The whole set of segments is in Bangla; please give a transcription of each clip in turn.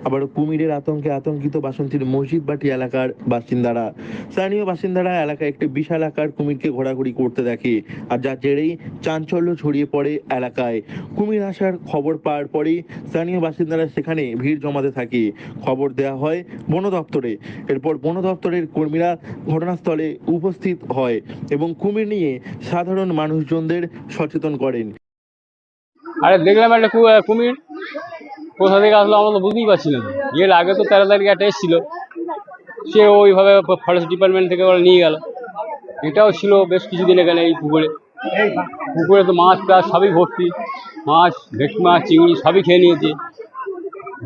আবার কুমিরের আতঙ্কে আতঙ্কিত বাসন্তীর মসজিদবাটি এলাকার বাসিন্দারা। স্থানীয় বাসিন্দারা এলাকায় একটি বিশাল আকার কুমিরকে ঘোরাঘুরি করতে দেখে, আর যার জেরেই চাঞ্চল্য ছড়িয়ে পড়ে এলাকায়। কুমির আসার খবর পাওয়ার পরেই স্থানীয় বাসিন্দারা সেখানে ভিড় জমাতে থাকে। খবর দেওয়া হয় বন দপ্তরে। এরপর বন দপ্তরের কর্মীরা ঘটনাস্থলে উপস্থিত হয় এবং কুমির নিয়ে সাধারণ মানুষজনদের সচেতন করেন। আরে দেখলাম একটা কুমির কোথা থেকে আসলো আমরা তো বুঝতেই পারছি না। এর আগে তো 13 তারিখে একটা এসেছিল, সে ওইভাবে ফরেস্ট ডিপার্টমেন্ট থেকে ওরা নিয়ে গেল। এটাও ছিল বেশ কিছুদিন এখানে এই পুকুরে। পুকুরে তো মাছ প্রায় সবই ভর্তি, মাছ, ভেটকি মাছ, চিংড়ি সবই খেয়ে নিয়েছে।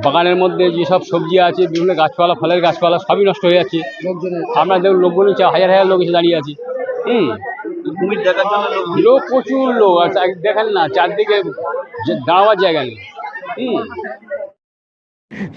বাগানের মধ্যে যেসব সবজি আছে, বিভিন্ন গাছপালা, ফলের গাছপালা সবই নষ্ট হয়ে যাচ্ছে। আমরা দেখুন লোকগুলো হাজার হাজার লোক এসে দাঁড়িয়ে আছি। কুমির দেখার জন্য লোক প্রচুর লোক, আর দেখেন না চারদিকে দাঁড়াবার জায়গা নেই।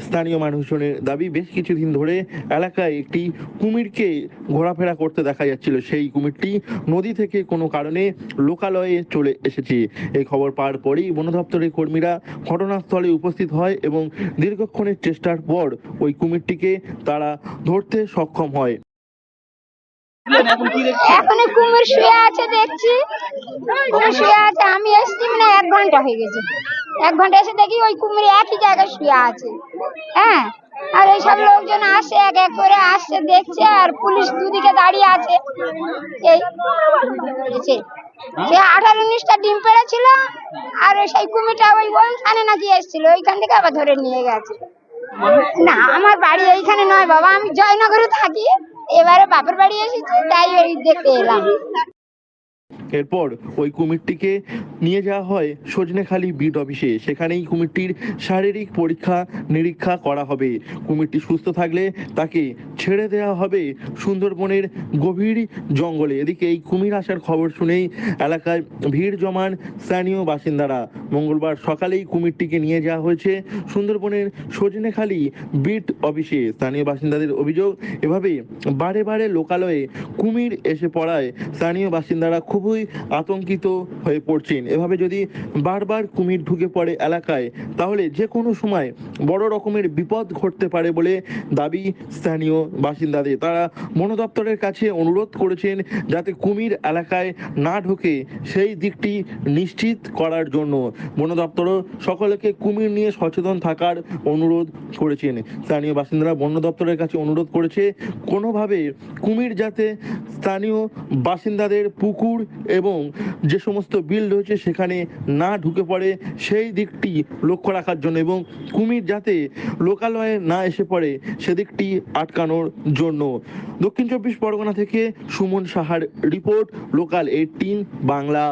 স্থানীয় মানুষজনের দাবি, বেশ কিছুদিন ধরে এলাকায় একটি কুমিরকে ঘোরাফেরা করতে দেখা যাচ্ছিল। সেই কুমিরটি নদী থেকে কোনো কারণে লোকালয়ে চলে এসেছে। এই খবর পাওয়ার পরেই বন দপ্তরের কর্মীরা ঘটনাস্থলে উপস্থিত হয় এবং দীর্ঘক্ষণের চেষ্টার পর ওই কুমিরটিকে তারা ধরতে সক্ষম হয়। এখন কুমির শুয়ে আছে, দেখছি কুমির শুয়ে আছে। আমি এসছি মানে 1 ঘন্টা হয়ে গেছে। 1 ঘন্টা এসে দেখি ওই কুমির একই জায়গায় শুয়ে আছে। হ্যাঁ, আর এইসব লোকজন আসছে, এক এক করে আসছে, দেখছে, আর পুলিশ দুদিকে দাঁড়িয়ে আছে। এই সে 18-19টা ডিম পেড়েছিল, আর সেই কুমিরটা ওইখানে নাকি এসেছিল, ওইখান থেকে আবার ধরে নিয়ে গেছে। না, আমার বাড়ি এইখানে নয় বাবা, আমি জয়নগরে থাকি। এবারে বাপের বাড়ি এসেছি, তাই ওই দেখতে এলাম। এরপর ওই কুমিরটিকে নিয়ে যাওয়া হয় সজনেখালি বিট অফিসে। সেখানেই কুমিরটির শারীরিক পরীক্ষা নিরীক্ষা করা হবে। কুমিরটি সুস্থ থাকলে তাকে ছেড়ে দেওয়া হবে সুন্দরবনের গভীর জঙ্গলে। এদিকে এই কুমির আসার খবর শুনেই এলাকায় ভিড় জমান স্থানীয় বাসিন্দারা। মঙ্গলবার সকালেই কুমিরটিকে নিয়ে যাওয়া হয়েছে সুন্দরবনের সজনেখালি বিট অফিসে। স্থানীয় বাসিন্দাদের অভিযোগ, এভাবে বারে বারে লোকালয়ে কুমির এসে পড়ায় স্থানীয় বাসিন্দারা খুবই আতঙ্কিত হয়ে পড়ছেন। এভাবে যদি বারবার কুমির ঢুকে পড়ে এলাকায়, তাহলে যে কোনো সময় বড় রকমের বিপদ ঘটতে পারে বলে দাবি স্থানীয় বাসিন্দাদের। তারা বন দপ্তরের কাছে অনুরোধ করেছেন যাতে কুমির এলাকায় না ঢোকে সেই দিকটি নিশ্চিত করার জন্য। বন দপ্তরও সকলকে কুমির নিয়ে সচেতন থাকার অনুরোধ করেছেন। স্থানীয় বাসিন্দারা বন দপ্তরের কাছে অনুরোধ করেছে কোনোভাবে কুমির যাতে স্থানীয় বাসিন্দাদের পুকুর এবং যে সমস্ত বিল রয়েছে সেখানে না ঢুকে পড়ে সেই দিকটি লক্ষ্য রাখার জন্য, এবং কুমির যাতে লোকালয়ে না এসে পড়ে সেদিকটি আটকানোর জন্য। দক্ষিণ 24 পরগনা থেকে সুমন সাহার রিপোর্ট, লোকাল 18 বাংলা।